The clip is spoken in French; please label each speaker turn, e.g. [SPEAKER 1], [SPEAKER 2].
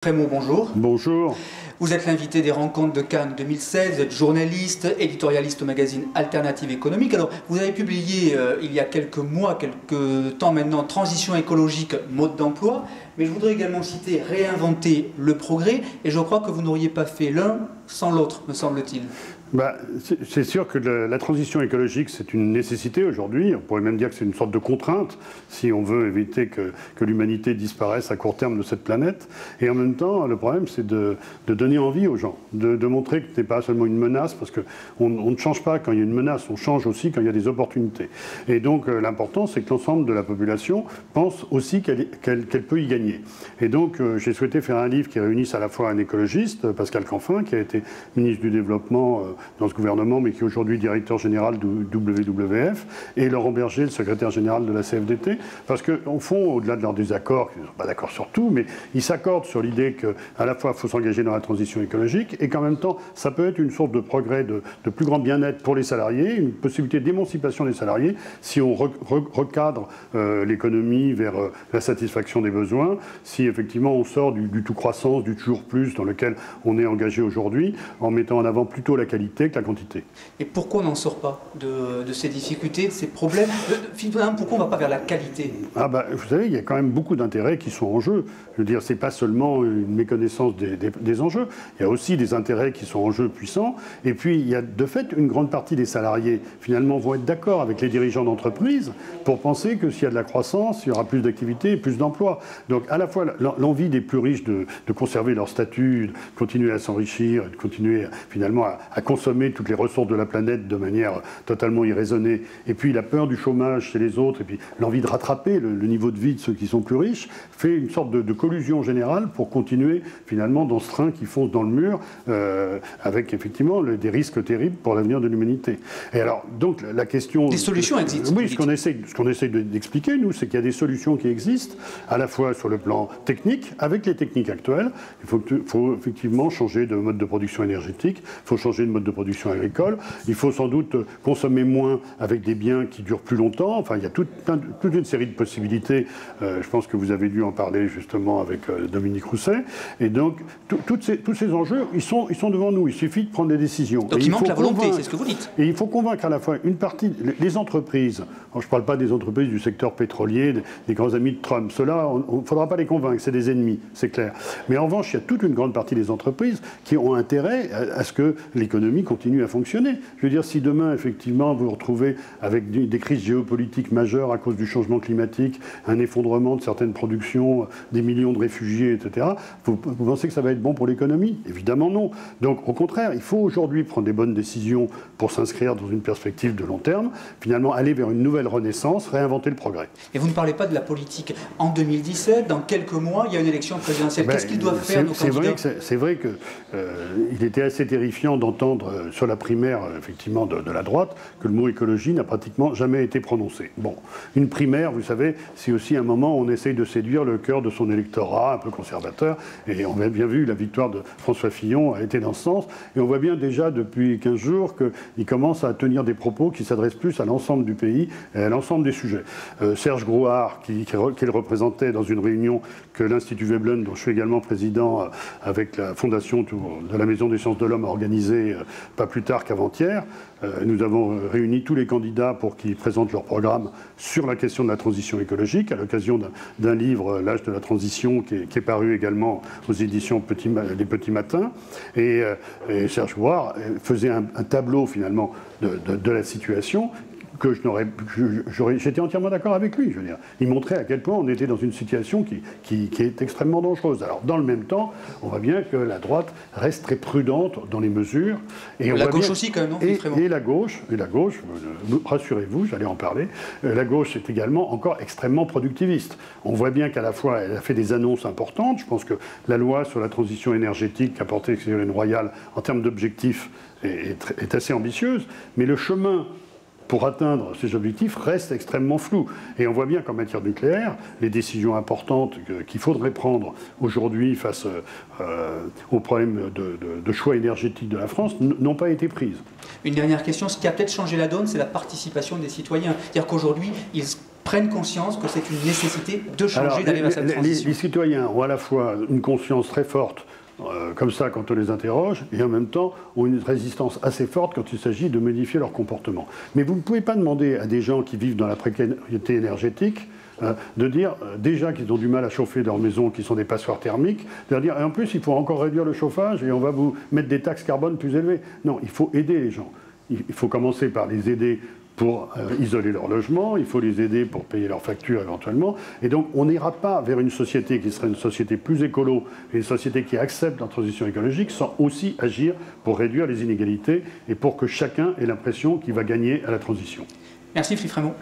[SPEAKER 1] Frémaux, bonjour.
[SPEAKER 2] Bonjour.
[SPEAKER 1] Vous êtes l'invité des rencontres de Cannes 2016, vous êtes journaliste, éditorialiste au magazine Alternative économique. Alors, vous avez publié il y a quelques mois, quelques temps maintenant, Transition écologique, mode d'emploi, mais je voudrais également citer Réinventer le progrès, et je crois que vous n'auriez pas fait l'un sans l'autre, me semble-t-il.
[SPEAKER 2] C'est sûr que la transition écologique, c'est une nécessité aujourd'hui. On pourrait même dire que c'est une sorte de contrainte si on veut éviter que l'humanité disparaisse à court terme de cette planète. Et en même temps, le problème, c'est de donner envie aux gens, de montrer que ce n'est pas seulement une menace, parce qu'on ne change pas quand il y a une menace, on change aussi quand il y a des opportunités. Et donc, l'important, c'est que l'ensemble de la population pense aussi qu'elle peut y gagner. Et donc, j'ai souhaité faire un livre qui réunisse à la fois un écologiste, Pascal Canfin, qui a été ministre du Développement dans ce gouvernement, mais qui est aujourd'hui directeur général du WWF, et Laurent Berger, le secrétaire général de la CFDT, parce qu'au fond, au-delà de leurs désaccords, ils ne sont pas d'accord sur tout, mais ils s'accordent sur l'idée qu'à la fois, il faut s'engager dans la transition écologique, et qu'en même temps, ça peut être une source de progrès, de plus grand bien-être pour les salariés, une possibilité d'émancipation des salariés, si on recadre l'économie vers la satisfaction des besoins, si effectivement on sort du tout croissance, du toujours plus dans lequel on est engagé aujourd'hui, en mettant en avant plutôt la qualité que la quantité.
[SPEAKER 1] Et pourquoi on n'en sort pas de ces difficultés, de ces problèmes? Finalement, pourquoi on ne va pas vers la qualité?
[SPEAKER 2] Vous savez, il y a quand même beaucoup d'intérêts qui sont en jeu. Je veux dire, c'est pas seulement une méconnaissance des enjeux, il y a aussi des intérêts qui sont en jeu puissants. Et puis, il y a de fait une grande partie des salariés, finalement, vont être d'accord avec les dirigeants d'entreprise pour penser que s'il y a de la croissance, il y aura plus d'activité et plus d'emplois. Donc, à la fois, l'envie des plus riches de conserver leur statut, de continuer à s'enrichir, de continuer finalement à consommer toutes les ressources de la planète de manière totalement irraisonnée, et puis la peur du chômage chez les autres, et puis l'envie de rattraper le niveau de vie de ceux qui sont plus riches, fait une sorte de collusion générale pour continuer finalement dans ce train qui fonce dans le mur, avec effectivement des risques terribles pour l'avenir de l'humanité. Et alors, donc la question...
[SPEAKER 1] Des solutions existent.
[SPEAKER 2] Oui, ce qu'on essaie d'expliquer, nous, c'est qu'il y a des solutions qui existent, à la fois sur le plan technique, avec les techniques actuelles. Il faut effectivement changer de mode de production énergétique, il faut changer de mode de production agricole, il faut sans doute consommer moins avec des biens qui durent plus longtemps. Enfin, il y a toute une série de possibilités. Je pense que vous avez dû en parler justement avec Dominique Rousset. Et donc, tous ces enjeux, ils sont devant nous. Il suffit de prendre des décisions.
[SPEAKER 1] Donc il manque la volonté, c'est ce que vous dites.
[SPEAKER 2] Et il faut convaincre à la fois une partie, les entreprises. Alors, je ne parle pas des entreprises du secteur pétrolier, des grands amis de Trump. Ceux-là, il ne faudra pas les convaincre, c'est des ennemis, c'est clair. Mais en revanche, il y a toute une grande partie des entreprises qui ont intérêt à ce que l'économie continue à fonctionner. Je veux dire, si demain, effectivement, vous vous retrouvez avec des crises géopolitiques majeures à cause du changement climatique, un effondrement de certaines productions, des millions de réfugiés, etc., vous pensez que ça va être bon pour l'économie? Évidemment non. Donc, au contraire, il faut aujourd'hui prendre des bonnes décisions pour s'inscrire dans une perspective de long terme, finalement aller vers une nouvelle renaissance, réinventer le progrès.
[SPEAKER 1] Et vous ne parlez pas de la politique. En 2017, dans quelques mois, il y a une élection présidentielle. Qu'est-ce qu'ils doivent faire, nos candidats?
[SPEAKER 2] C'est vrai qu'il était assez terrifiant d'entendre sur la primaire, effectivement, de la droite, que le mot écologie n'a pratiquement jamais été prononcé. Bon, une primaire, vous savez, c'est aussi un moment où on essaye de séduire le cœur de son électorat, un peu conservateur, et on a bien vu, la victoire de François Fillon a été dans ce sens, et on voit bien déjà depuis 15 jours qu'il commence à tenir des propos qui s'adressent plus à l'ensemble du pays et à l'ensemble des sujets. Serge Grouard, qui le représentait dans une réunion que l'Institut Veblen, dont je suis également président, avec la fondation de la Maison des Sciences de l'Homme, a organisé pas plus tard qu'avant-hier. Nous avons réuni tous les candidats pour qu'ils présentent leur programme sur la question de la transition écologique, à l'occasion d'un livre, L'âge de la transition, qui est paru également aux éditions Les Petits Matins. Et Serge Grouard faisait un tableau, finalement, de la situation que j'étais entièrement d'accord avec lui. Je veux dire, il montrait à quel point on était dans une situation qui est extrêmement dangereuse. Alors, dans le même temps, on voit bien que la droite reste très prudente dans les mesures. Et
[SPEAKER 1] la gauche aussi, quand même, non?
[SPEAKER 2] Et la gauche, rassurez-vous, j'allais en parler, la gauche est également encore extrêmement productiviste. On voit bien qu'à la fois, elle a fait des annonces importantes. Je pense que la loi sur la transition énergétique qu'a portée Ségolène Royal, en termes d'objectifs, est assez ambitieuse. Mais le chemin pour atteindre ces objectifs reste extrêmement flou. Et on voit bien qu'en matière nucléaire, les décisions importantes qu'il faudrait prendre aujourd'hui face aux problèmes de choix énergétique de la France n'ont pas été prises.
[SPEAKER 1] Une dernière question, ce qui a peut-être changé la donne, c'est la participation des citoyens. C'est-à-dire qu'aujourd'hui, ils prennent conscience que c'est une nécessité de changer, d'aller vers cette transition.
[SPEAKER 2] Les citoyens ont à la fois une conscience très forte, comme ça quand on les interroge, et en même temps ont une résistance assez forte quand il s'agit de modifier leur comportement. Mais vous ne pouvez pas demander à des gens qui vivent dans la précarité énergétique de dire déjà qu'ils ont du mal à chauffer leur maison, qu'ils sont des passoires thermiques, de leur dire et en plus il faut encore réduire le chauffage et on va vous mettre des taxes carbone plus élevées. Non, il faut aider les gens. Il faut commencer par les aider pour isoler leur logement, il faut les aider pour payer leurs factures éventuellement. Et donc on n'ira pas vers une société qui serait une société plus écolo et une société qui accepte la transition écologique sans aussi agir pour réduire les inégalités et pour que chacun ait l'impression qu'il va gagner à la transition.
[SPEAKER 1] Merci Philippe Raymond.